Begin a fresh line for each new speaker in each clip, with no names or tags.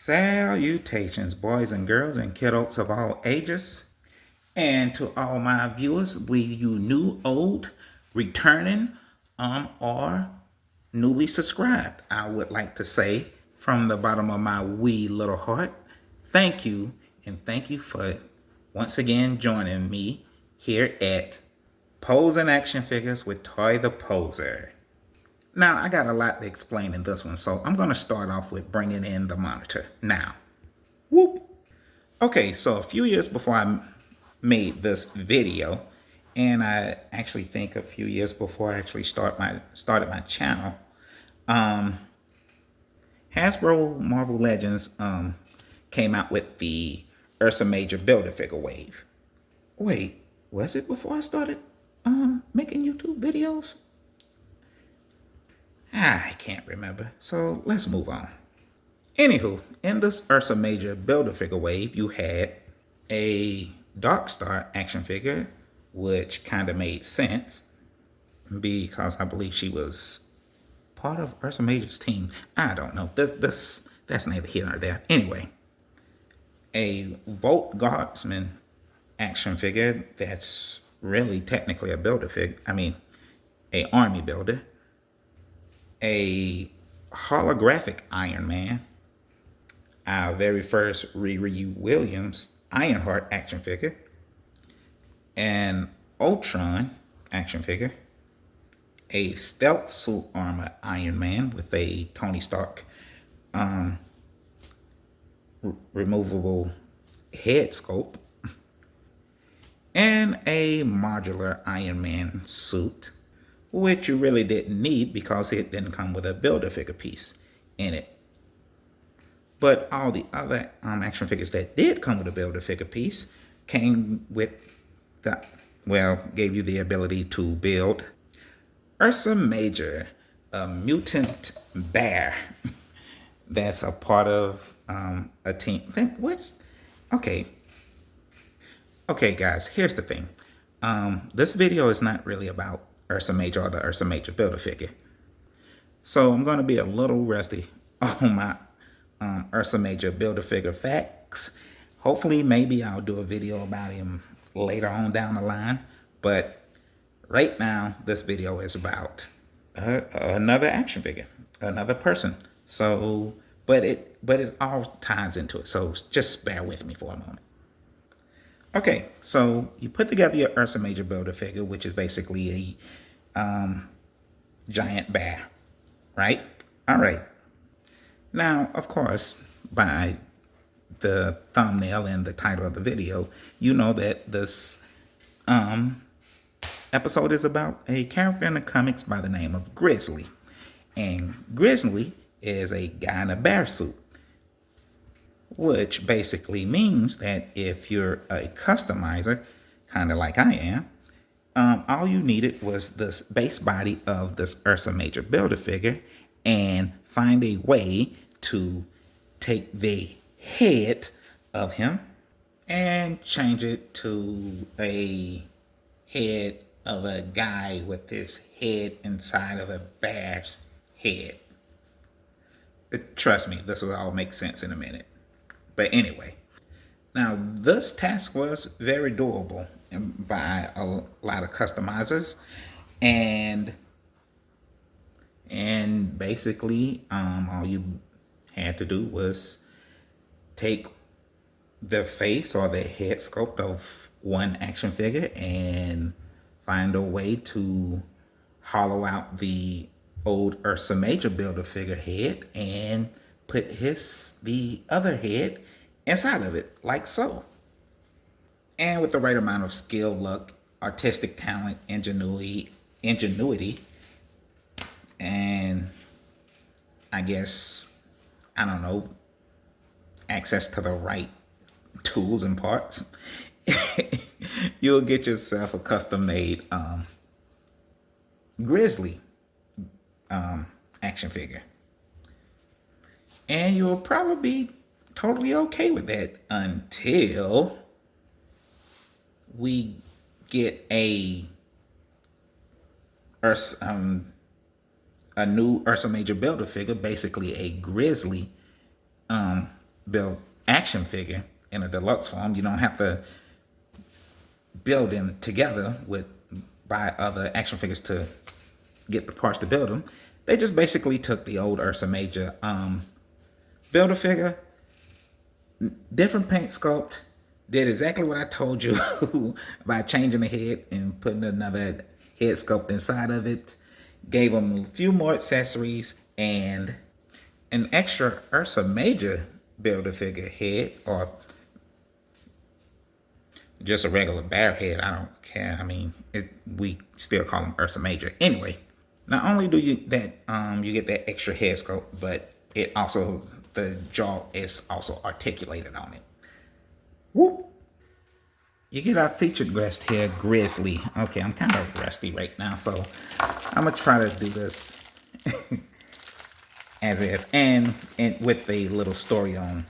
Salutations, boys and girls and kiddos of all ages. And to all my viewers, be you new, old, returning, or newly subscribed, I would like to say from the bottom of my wee little heart, thank you, and thank you for once again joining me here at Pose and Action Figures with Toy the Poser. Now, I got a lot to explain in this one, so I'm going to start off with bringing in the monitor. Now, whoop. Okay, so a few years before I made this video, and I actually think a few years before I actually started my channel, Hasbro Marvel Legends came out with the Ursa Major Build-A-Figure wave. Wait, was it before I started making YouTube videos? I can't remember, so let's move on. Anywho, in this Ursa Major Build-A-Figure wave, you had a Dark Star action figure, which kind of made sense because I believe she was part of Ursa Major's team. I don't know. That's neither here nor there. Anyway, a Volt Guardsman action figure that's really technically a Build-A-Figure. I mean, a army builder. A holographic Iron Man, our very first Riri Williams Ironheart action figure, an Ultron action figure, a stealth suit armor Iron Man with a Tony Stark removable head sculpt, and a modular Iron Man suit, which you really didn't need because it didn't come with a Build-A-Figure piece in it. But all the other action figures that did come with a Build-A-Figure piece came with gave you the ability to build Ursa Major, a mutant bear that's a part of a team. Okay, guys, here's the thing. This video is not really about Ursa Major or the Ursa Major Build-A-Figure. So I'm going to be a little rusty on my Ursa Major Build-A-Figure facts. Hopefully, maybe I'll do a video about him later on down the line. But right now, this video is about another action figure, another person. So, but it all ties into it. So just bear with me for a moment. Okay, so you put together your Ursa Major Build-A-Figure, which is basically a giant bear, right? All right. Now, of course, by the thumbnail and the title of the video, you know that this episode is about a character in the comics by the name of GRIZZLY. And GRIZZLY is a guy in a bear suit, which basically means that if you're a customizer, kind of like I am, all you needed was this base body of this Ursa Major Build-A-Figure and find a way to take the head of him and change it to a head of a guy with his head inside of a bear's head. Trust me, this will all make sense in a minute. But anyway, now this task was very doable by a lot of customizers, and basically all you had to do was take the face or the head sculpt of one action figure and find a way to hollow out the old Ursa Major Build-A-Figure head and put the other head inside of it, like so. And with the right amount of skill, luck, artistic talent, ingenuity, and I guess, I don't know, access to the right tools and parts, you'll get yourself a custom-made GRIZZLY action figure. And you'll probably be totally okay with that until we get a new Ursa Major Build-A-Figure, basically a GRIZZLY build action figure in a deluxe form. You don't have to build them together with buy other action figures to get the parts to build them. They just basically took the old Ursa Major build a figure, different paint sculpt, did exactly what I told you by changing the head and putting another head sculpt inside of it. Gave them a few more accessories and an extra Ursa Major Build-A-Figure head, or just a regular bear head. I don't care. I mean, we still call them Ursa Major. Anyway, not only do you that you get that extra head sculpt, but it also, the jaw is also articulated on it. Whoop. You get our featured guest here, Grizzly. Okay, I'm kind of rusty right now, so I'm gonna try to do this as is, and with a little story on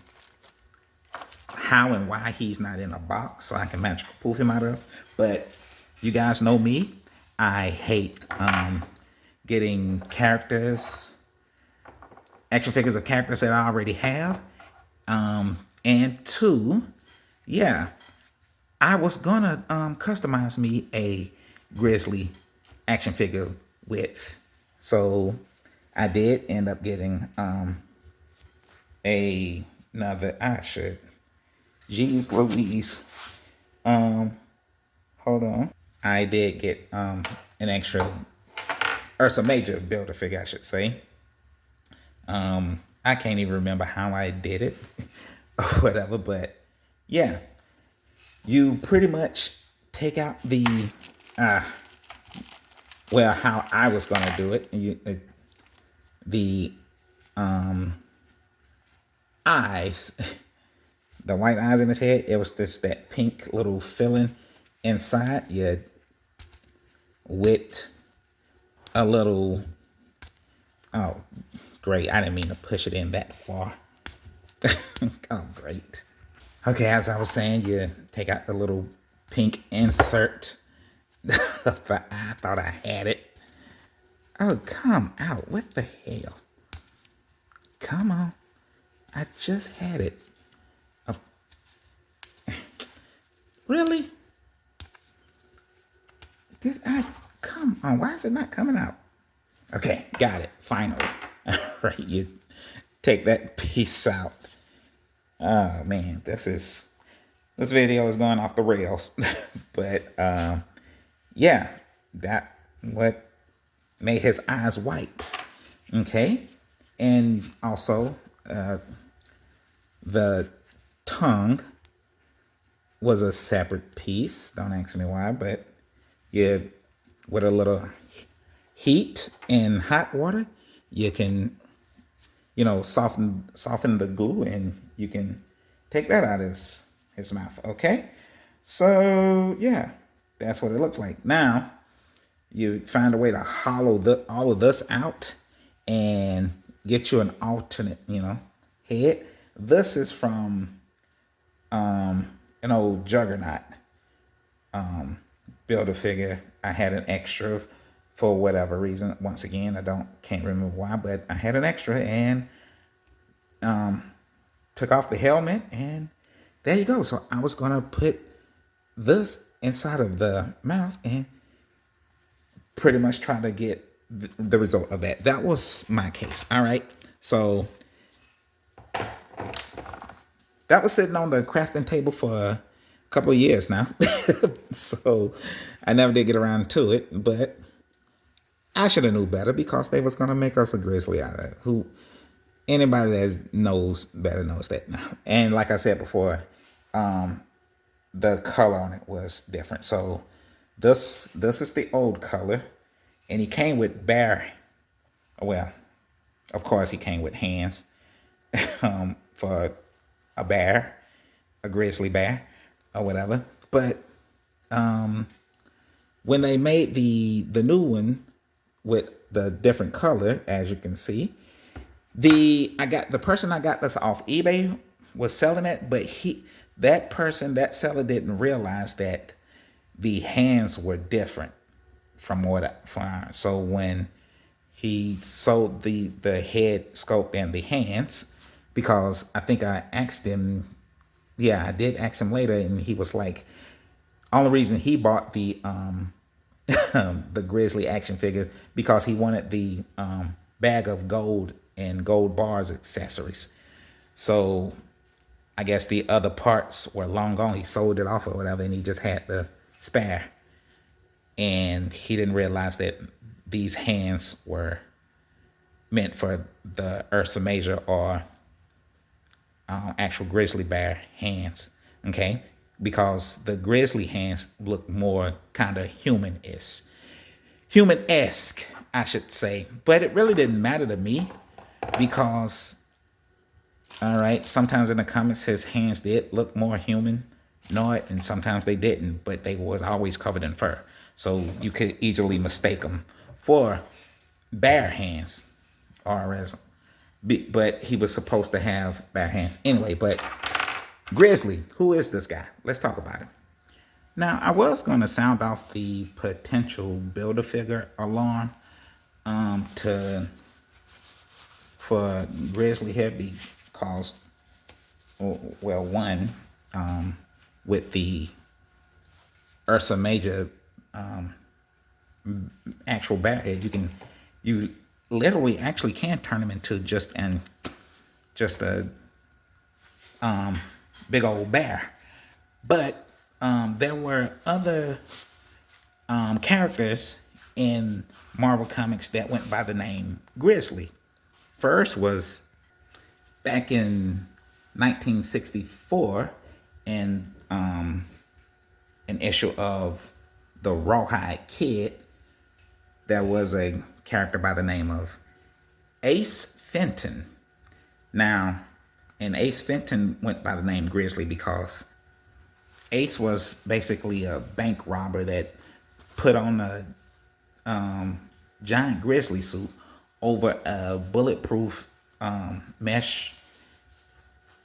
how and why he's not in a box, so I can magical poof him out of. But you guys know me. I hate getting characters, action figures of characters that I already have. And two, yeah, I was gonna customize me a Grizzly action figure with. So I did end up getting another, I should, geez Louise. Hold on. I did get an extra Ursa Major Build-A-Figure, I should say. I can't even remember how I did it or whatever, but yeah, you pretty much take out the well, how I was gonna do it. The eyes, the white eyes in his head, it was just that pink little filling inside. You with a little, oh great, I didn't mean to push it in that far. Oh great. Okay, as I was saying, you take out the little pink insert. I thought I had it. Oh, come out. What the hell? Come on. I just had it. Oh. Really? Did I? Come on. Why is it not coming out? Okay, got it. Finally. All right, you take that piece out. Oh man, this video is going off the rails. But yeah, that what made his eyes white. Okay, and also the tongue was a separate piece. Don't ask me why, but yeah, with a little heat and hot water, you can, you know, soften the glue, and you can take that out of his mouth. Okay, so yeah, that's what it looks like. Now you find a way to hollow all of this out and get you an alternate, you know, head. This is from an old Juggernaut Build-A-Figure. I had an extra for whatever reason. Once again, can't remember why, but I had an extra and took off the helmet, and there you go. So I was gonna put this inside of the mouth and pretty much try to get the result of that. That was my case. All right. So that was sitting on the crafting table for a couple of years now. So I never did get around to it, but I should have knew better, because they was gonna make us a Grizzly out of it. Who, anybody that knows better knows that now. And like I said before, the color on it was different. So this is the old color, and he came with bear. Well, of course he came with hands for a bear, a grizzly bear, or whatever. But when they made the new one with the different color, as you can see, the person I got this off eBay was selling it, but that seller didn't realize that the hands were different from so when he sold the head sculpt and the hands, because I think I asked him. Yeah, I did ask him later, and he was like, only reason he bought the the Grizzly action figure because he wanted the bag of gold and gold bars accessories. So I guess the other parts were long gone. He sold it off or whatever, and he just had the spare. And he didn't realize that these hands were meant for the Ursa Major or actual grizzly bear hands. Okay, because the grizzly hands look more kind of human-esque, I should say. But it really didn't matter to me because, all right, sometimes in the comics his hands did look more human, and sometimes they didn't, but they was always covered in fur, so you could easily mistake them for bear hands, or as, but he was supposed to have bear hands anyway. But Grizzly, who is this guy? Let's talk about him. Now, I was going to sound off the potential Build-A-Figure alarm for Grizzly here because, well, one, with the Ursa Major actual bear head, you literally actually can turn him into just a big old bear. But there were other characters in Marvel Comics that went by the name Grizzly. First was back in 1964 in an issue of the Rawhide Kid. There was a character by the name of Ace Fenton. Now, and Ace Fenton went by the name Grizzly because Ace was basically a bank robber that put on a giant grizzly suit over a bulletproof mesh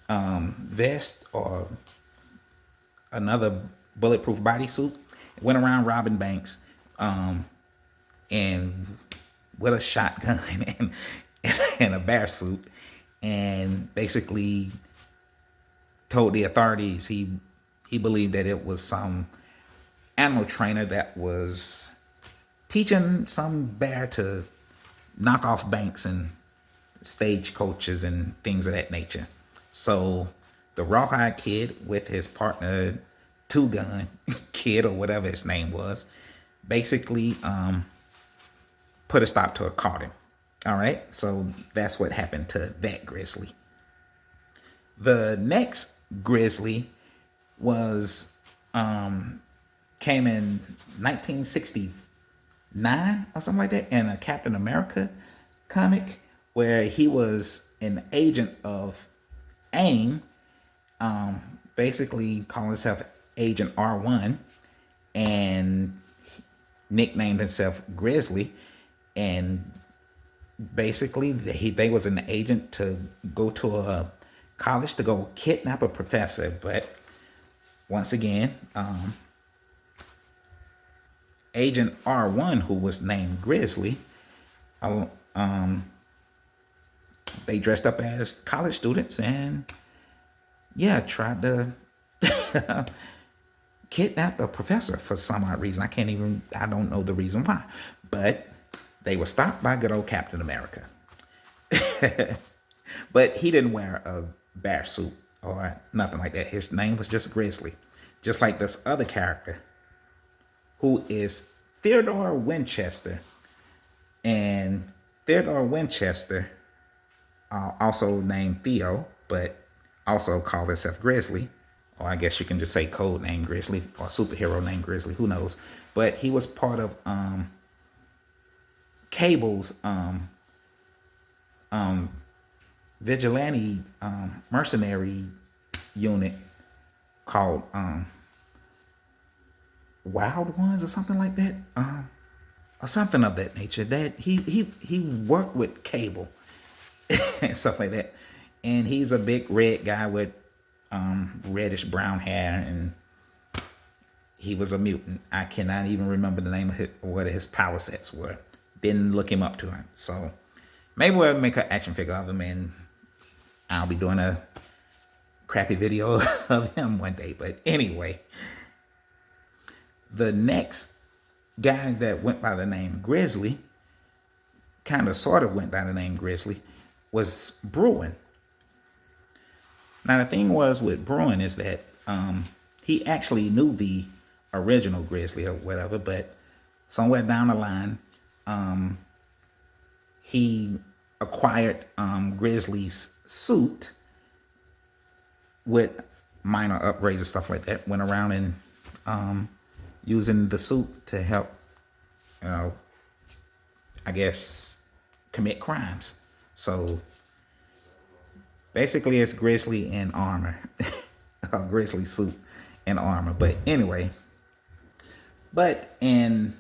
vest or another bulletproof bodysuit. Went around robbing banks and with a shotgun and a bear suit, and basically told the authorities he believed that it was some animal trainer that was teaching some bear to knock off banks and stagecoaches and things of that nature. So the Rawhide Kid with his partner Two Gun Kid or whatever his name was basically put a stop to a carting. All right, so that's what happened to that Grizzly. The next Grizzly was came in 1969 or something like that in a Captain America comic where he was an agent of AIM, basically calling himself Agent R1, and nicknamed himself Grizzly. And basically they was an agent to go to a college to go kidnap a professor. But once again, Agent R1, who was named Grizzly, they dressed up as college students and tried to kidnap a professor for some odd reason. I don't know the reason why, but they were stopped by good old Captain America. But he didn't wear a bear suit or nothing like that. His name was just Grizzly. Just like this other character who is Theodore Winchester. And Theodore Winchester, also named Theo, but also called himself Grizzly. Or I guess you can just say code name Grizzly or superhero named Grizzly, who knows. But he was part of Cable's vigilante mercenary unit called Wild Ones or something like that, or something of that nature. That he worked with Cable and stuff like that, and he's a big red guy with reddish brown hair, and he was a mutant. I cannot even remember the name of what his power sets were. Didn't look him up to him. So maybe we'll make an action figure of him and I'll be doing a crappy video of him one day. But anyway, the next guy that went by the name Grizzly, kind of sort of went by the name Grizzly, was Bruin. Now the thing was with Bruin is that he actually knew the original Grizzly or whatever, but somewhere down the line, he acquired Grizzly's suit with minor upgrades and stuff like that. Went around and using the suit to help, I guess, commit crimes. So basically, it's Grizzly in armor, a Grizzly suit and armor. But anyway, but in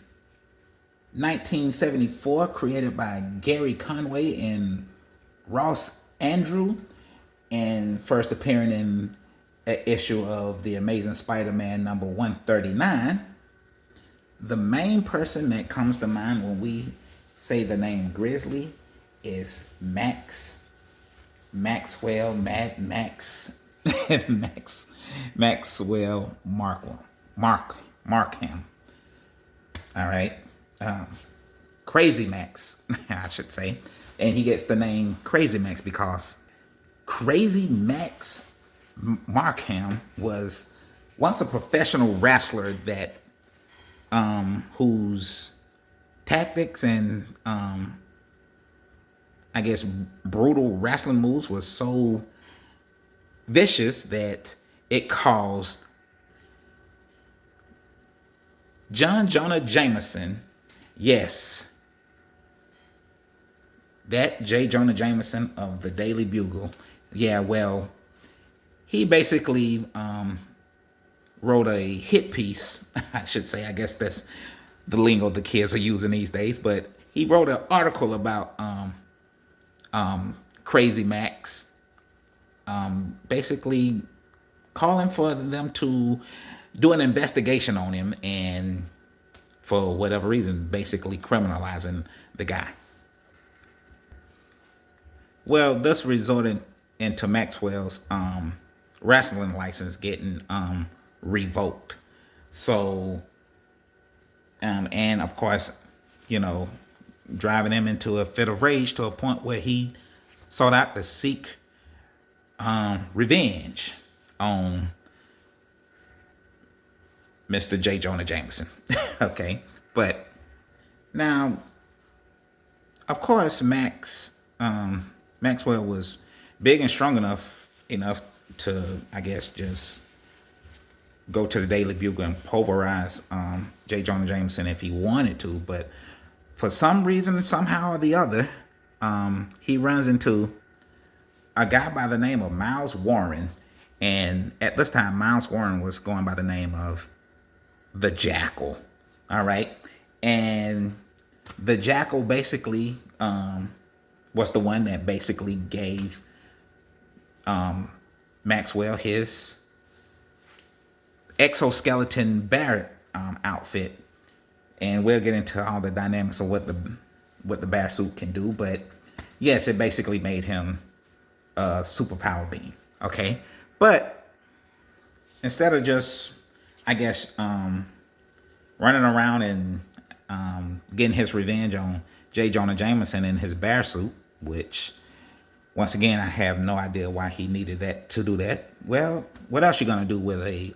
1974, created by Gary Conway and Ross Andrew, and first appearing in an issue of The Amazing Spider-Man number 139, the main person that comes to mind when we say the name Grizzly is Maxwell Markham. All right. Crazy Max, I should say. And he gets the name Crazy Max because Crazy Max Markham was once a professional wrestler that whose tactics and I guess brutal wrestling moves was so vicious that it caused John Jonah Jameson, yes, that J. Jonah Jameson of the Daily Bugle, yeah, well, he basically wrote a hit piece, I should say. I guess that's the lingo the kids are using these days. But he wrote an article about Crazy Max, basically calling for them to do an investigation on him and, for whatever reason, basically criminalizing the guy. Well, this resulted into Maxwell's wrestling license getting revoked. So, and of course, driving him into a fit of rage to a point where he sought out to seek revenge on Mr. J. Jonah Jameson. Okay. But now, of course, Maxwell was big and strong enough to, I guess, just go to the Daily Bugle and pulverize J. Jonah Jameson if he wanted to. But for some reason, somehow or the other, he runs into a guy by the name of Miles Warren. And at this time, Miles Warren was going by the name of the Jackal. All right. And the Jackal basically was the one that basically gave Maxwell his exoskeleton bear outfit. And we'll get into all the dynamics of what the bear suit can do. But yes, it basically made him a superpower being. Okay. But instead of just, I guess, running around and getting his revenge on J. Jonah Jameson in his bear suit, which, once again, I have no idea why he needed that to do that. Well, what else you gonna do with a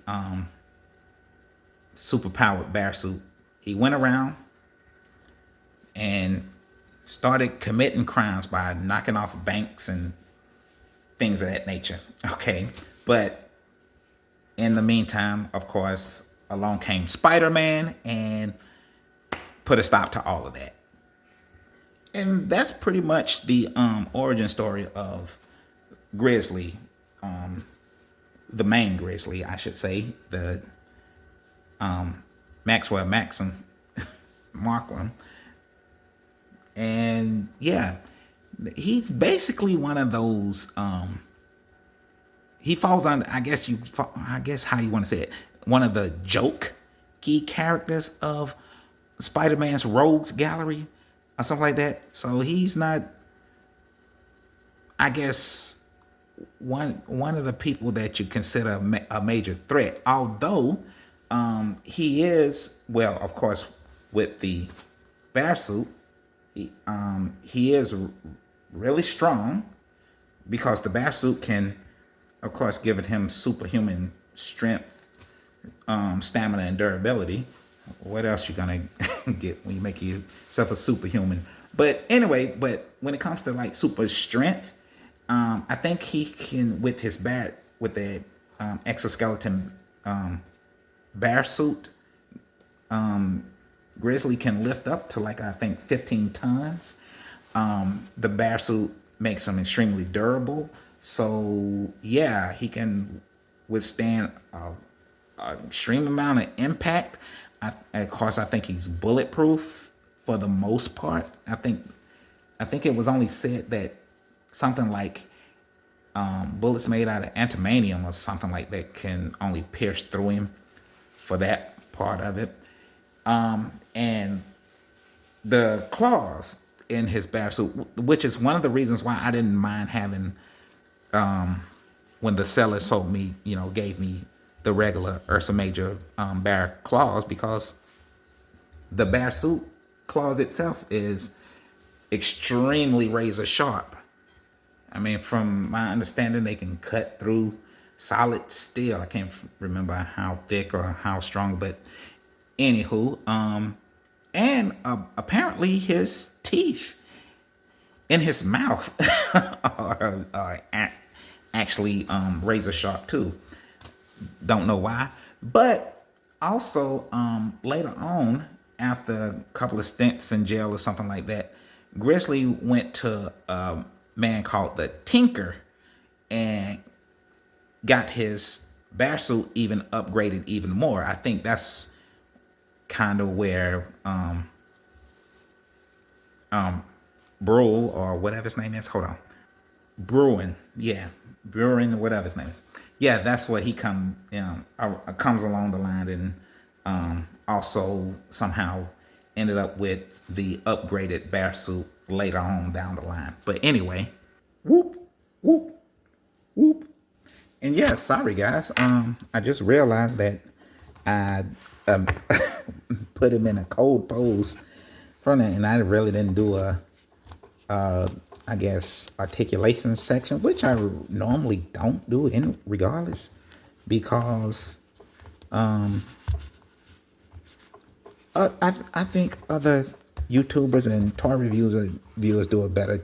superpowered bear suit? He went around and started committing crimes by knocking off banks and things of that nature. Okay, but in the meantime, of course, along came Spider-Man and put a stop to all of that. And that's pretty much the origin story of Grizzly, the main Grizzly, I should say, the Maxwell Markham. And yeah, he's basically one of those. He falls under, I guess how you want to say it, one of the joke-y characters of Spider-Man's Rogues Gallery or something like that. So he's not, I guess, one of the people that you consider a major threat. Although he is, well, of course, with the bear suit, he is really strong because the bear suit can, of course, give him superhuman strength, stamina, and durability. What else you gonna get when you make yourself a superhuman? But anyway, but when it comes to like super strength, I think he can with his bat with the exoskeleton bear suit. Grizzly can lift up to like I think 15 tons. The bear suit makes him extremely durable. So yeah, he can withstand an extreme amount of impact. Of course, I think he's bulletproof for the most part. I think it was only said that something like bullets made out of antimonium or something like that can only pierce through him for that part of it. And the claws in his bear suit, which is one of the reasons why I didn't mind having when the seller sold me, gave me the regular Ursa Major bear claws, because the bear suit claws itself is extremely razor sharp. I mean, from my understanding, they can cut through solid steel. I can't remember how thick or how strong, but anywho, and apparently his teeth in his mouth are actually razor sharp too. Don't know why, but also later on, after a couple of stints in jail or something like that, Grizzly went to a man called the Tinker and got his bear suit even upgraded even more. I think that's kind of where Brule or whatever his name is. Hold on. Bruin. Yeah. Bruin, whatever his name is. Yeah, that's where he comes along the line, and also somehow ended up with the upgraded bear suit later on down the line. But anyway, whoop, whoop, whoop. And yeah, sorry guys. I just realized that I put him in a cold pose from it, and I really didn't do I guess articulation section, which I normally don't do in regardless, because I think other YouTubers and toy viewers do a better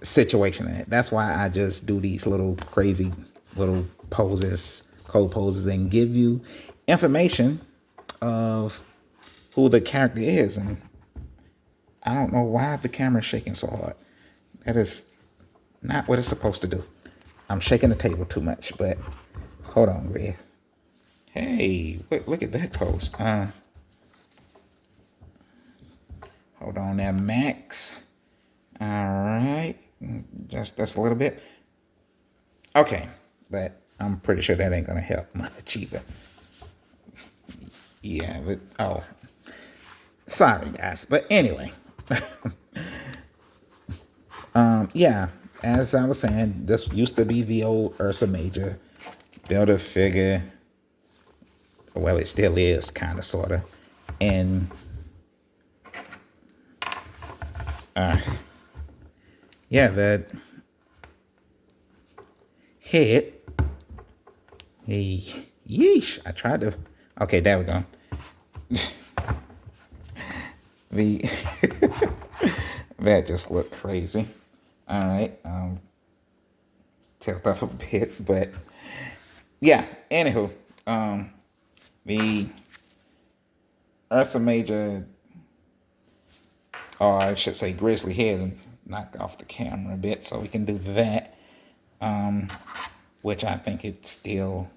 situation in it. That's why I just do these little crazy little poses, cold poses, and give you information of who the character is. And I don't know why the camera's shaking so hard. That is not what it's supposed to do. I'm shaking the table too much, but hold on, Grizz. Hey, look at that post. Hold on there, Max. All right. Just a little bit. Okay, but I'm pretty sure that ain't going to help much either. Yeah, but, oh. Sorry, guys. But anyway. Yeah, as I was saying, this used to be the old Ursa Major Build-A-Figure. Well, it still is, kind of, sort of. And yeah, that head. Hey, yeesh. I tried to. Okay, there we go. That just looked crazy. All right. Tilt off a bit, but yeah. Anywho, the Ursa Major, or I should say Grizzly head, and knock off the camera a bit so we can do that. Which I think it still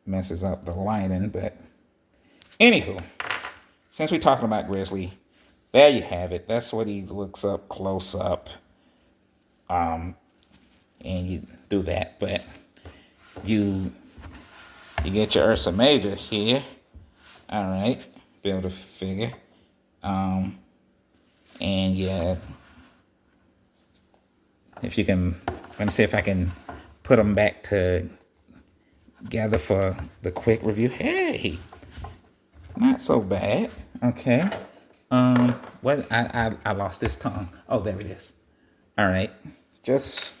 messes up the lighting, but anywho, since we're talking about Grizzly, there you have it. That's what he looks up close up. And you do that, but you get your Ursa Major here. All right, Build-A-Figure. And yeah, if you can Let me see if I can put them back together for the quick review. Hey, not so bad. Okay. What I lost this tongue. Oh, there it is. All right. Just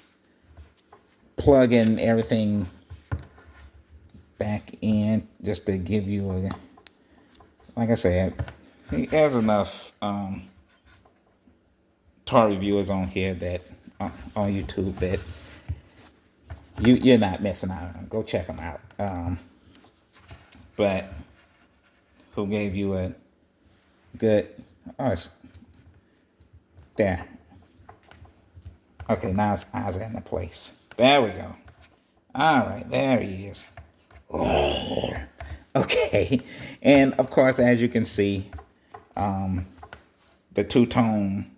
plug in everything back in just to give you a, like I said, there's enough toy reviewers on here that on YouTube that you're not missing out on. Go check them out. But who gave you a good? Oh, it's there. Okay, now his eyes are in the place. There we go. All right, there he is. Oh, okay. And of course, as you can see, the two-tone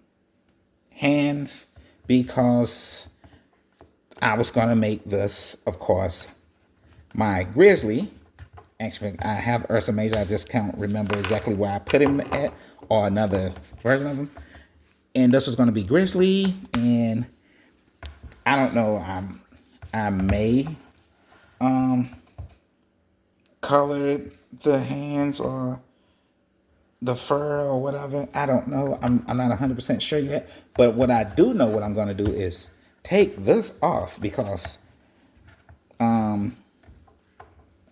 hands, because I was gonna make this, of course, my Grizzly. Actually, I have Ursa Major. I just can't remember exactly where I put him at, or another version of him. And this was gonna be Grizzly, and I don't know. I may color the hands or the fur or whatever. I don't know. I'm not 100% sure yet. But what I do know, what I'm going to do is take this off, because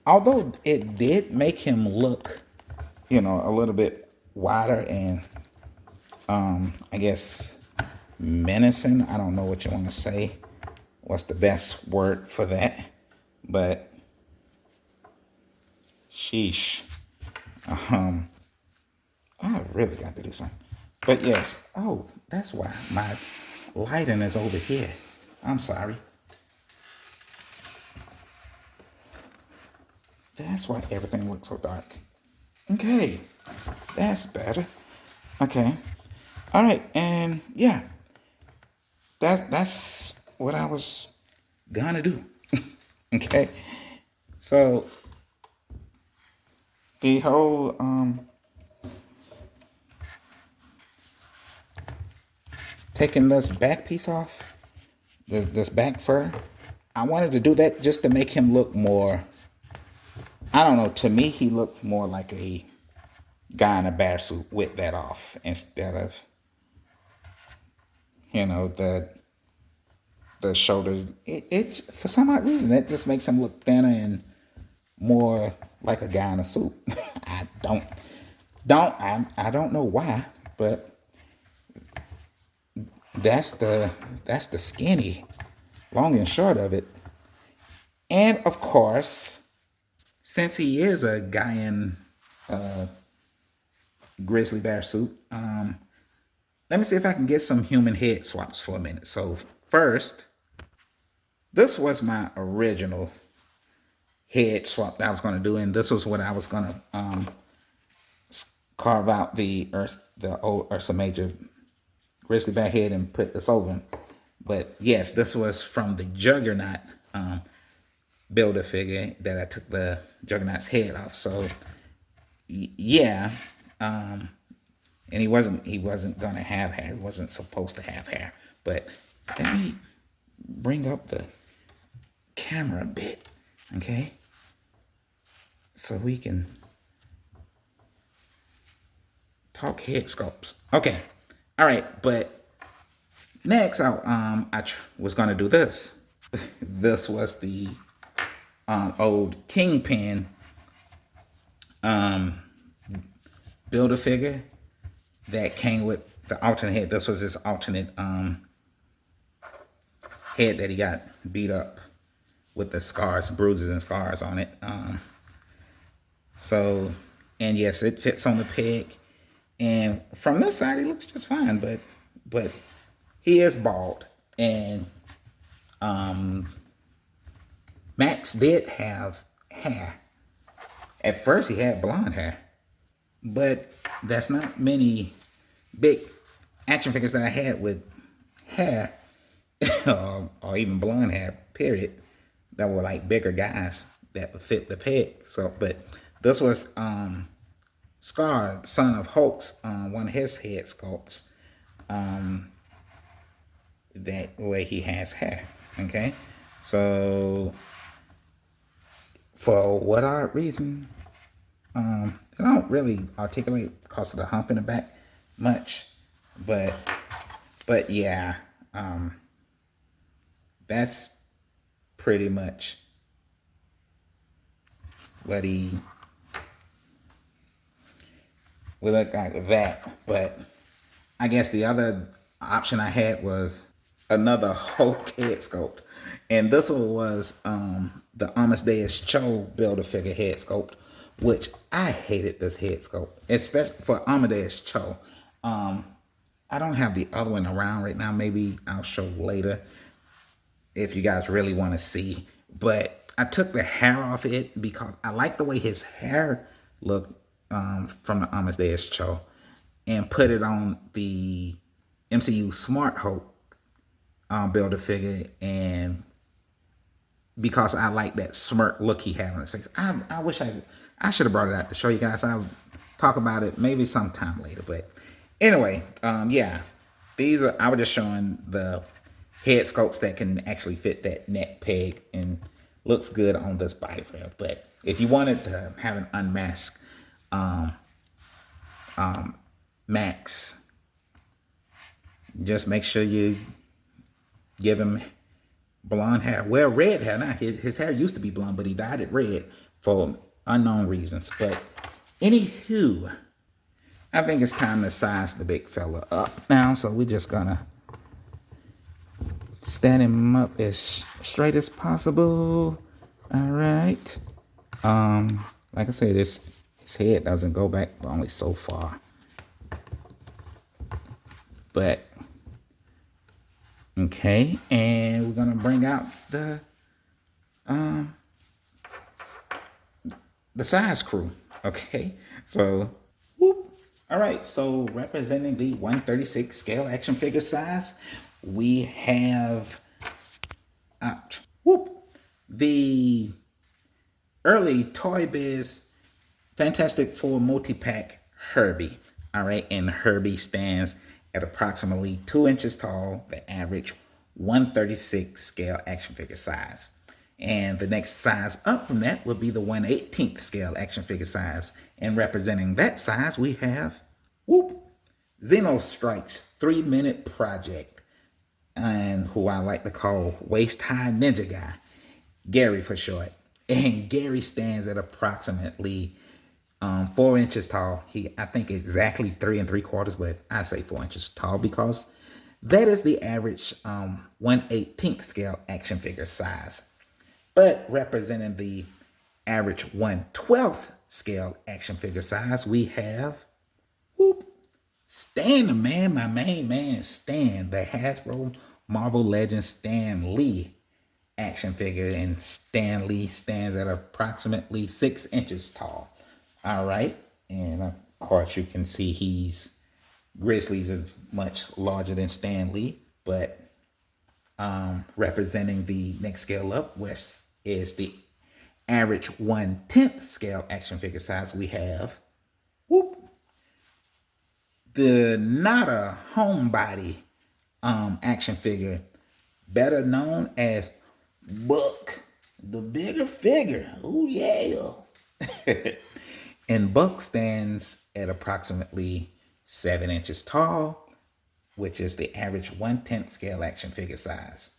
although it did make him look, a little bit wider and I guess menacing. I don't know what you want to say. What's the best word for that? But sheesh. I really got to do something. But yes. Oh, that's why my lighting is over here. I'm sorry. That's why everything looks so dark. Okay. That's better. Okay. All right. And yeah. That's what I was gonna do. Okay. So the whole taking this back piece off, this back fur, I wanted to do that just to make him look more, I don't know, to me he looked more like a guy in a bear suit with that off, instead of, the shoulder. It for some odd reason, that just makes him look thinner and more like a guy in a suit. I don't know why, but that's the skinny, long and short of it. And of course, since he is a guy in grizzly bear suit, let me see if I can get some human head swaps for a minute. So first, this was my original head swap that I was going to do, and this was what I was going to carve out the old Ursa Major grizzly bear head and put this over him. But yes, this was from the Juggernaut builder figure that I took the Juggernaut's head off. So yeah, and he wasn't gonna have hair. He wasn't supposed to have hair. But let me bring up the camera a bit, okay, so we can talk head sculpts. Okay, all right. But next, I was gonna do this. This was the old Kingpin builder figure that came with the alternate head. This was his alternate head that he got beat up with the scars, bruises and scars on it. So, and yes, it fits on the pig. And from this side, he looks just fine, but he is bald. And Max did have hair. At first, he had blonde hair, but that's not many big action figures that I had with hair or even blonde hair, period, that were like bigger guys that would fit the peg. So, but this was Scar, son of Hulk's, one of his head sculpts, that way he has hair. Okay, so for what odd reason, I don't really articulate because of the hump in the back much, but yeah, that's pretty much what he would look like with that. But I guess the other option I had was another Hulk head sculpt. And this one was the Amadeus Cho Build-A-Figure head sculpt, which I hated this head sculpt, especially for Amadeus Cho. I don't have the other one around right now. Maybe I'll show later if you guys really want to see. But I took the hair off it because I like the way his hair looked from the Amadeus Cho, and put it on the MCU Smart Hulk Build a Figure, and because I like that smirk look he had on his face. I wish I should have brought it out to show you guys. I'll talk about it maybe sometime later. But anyway, yeah, these are, I was just showing the head sculpts that can actually fit that neck peg and looks good on this body frame. But if you wanted to have an unmasked Max, just make sure you give him blonde hair. Well, red hair. Now, his hair used to be blonde, but he dyed it red for unknown reasons. But anywho, I think it's time to size the big fella up now. So we're just gonna stand him up as straight as possible. All right. Like I said, his head doesn't go back only so far. But okay, and we're gonna bring out the size crew. Okay, so whoop. All right, so representing the 136 scale action figure size, we have whoop, the early Toy Biz Fantastic Four multi-pack Herbie. All right, and Herbie stands at approximately 2 inches tall, the average 136 scale action figure size. And the next size up from that would be the 1/18th scale action figure size. And representing that size, we have whoop, Xenostrike's 3-minute project, and who I like to call Waist High Ninja Guy, Gary for short. And Gary stands at approximately 4 inches tall. I think exactly 3 3/4, but I say 4 inches tall because that is the average 1/18th scale action figure size. But representing the average 1/12th scale action figure size, we have whoop, Stan the Man, my main man Stan, the Hasbro Marvel Legends Stan Lee action figure, and Stan Lee stands at approximately 6 inches tall. All right, and of course you can see Grizzlies are much larger than Stan Lee, but representing the next scale up, which is the average 1/10th scale action figure size, we have whoop, the Nada Homebody action figure, better known as Buck, the bigger figure. Oh yeah. And Buck stands at approximately 7 inches tall, which is the average 1/10th scale action figure size.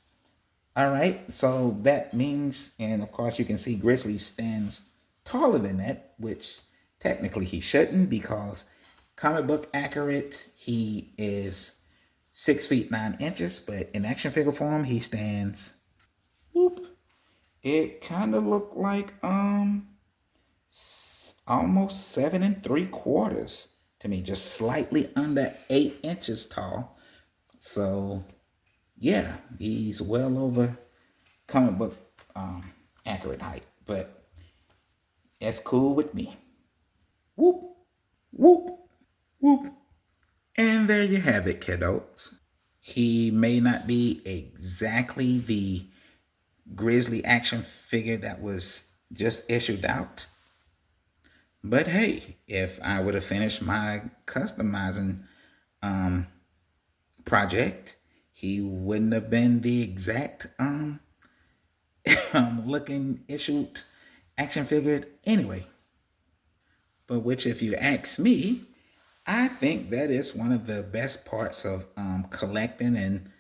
All right, so that means, and of course you can see Grizzly stands taller than that, which technically he shouldn't, because comic book accurate, he is 6 feet 9 inches, but in action figure form, he stands, whoop, it kind of looked like almost 7 3/4 to me, just slightly under 8 inches tall. So yeah, he's well over comic book accurate height, but that's cool with me. Whoop, whoop, whoop. And there you have it, kiddos. He may not be exactly the Grizzly action figure that was just issued out, but hey, if I would have finished my customizing project, he wouldn't have been the exact looking issued action figure anyway. But which, if you ask me, I think that is one of the best parts of collecting and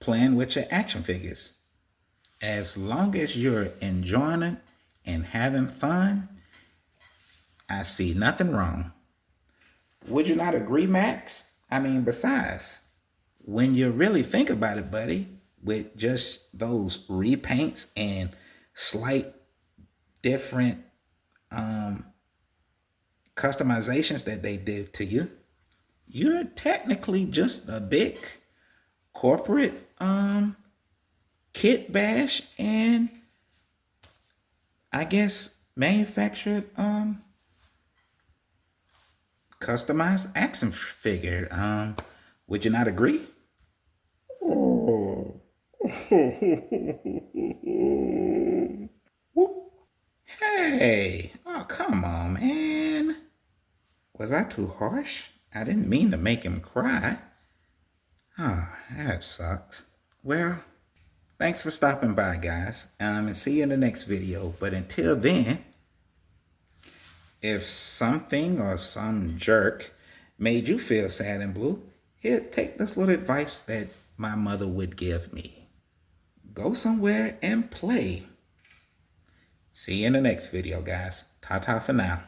playing with your action figures. As long as you're enjoying it and having fun, I see nothing wrong. Would you not agree, Max? I mean, besides, when you really think about it, buddy, with just those repaints and slight different customizations that they did to you, you're technically just a big corporate kit bash and I guess manufactured customized action figure. Would you not agree? Oh. Whoop. Hey, oh come on, man. Was I too harsh? I didn't mean to make him cry. Oh, that sucked. Well, thanks for stopping by, guys. And see you in the next video. But until then, if something or some jerk made you feel sad and blue, here, take this little advice that my mother would give me. Go somewhere and play. See you in the next video, guys. Ta-ta for now.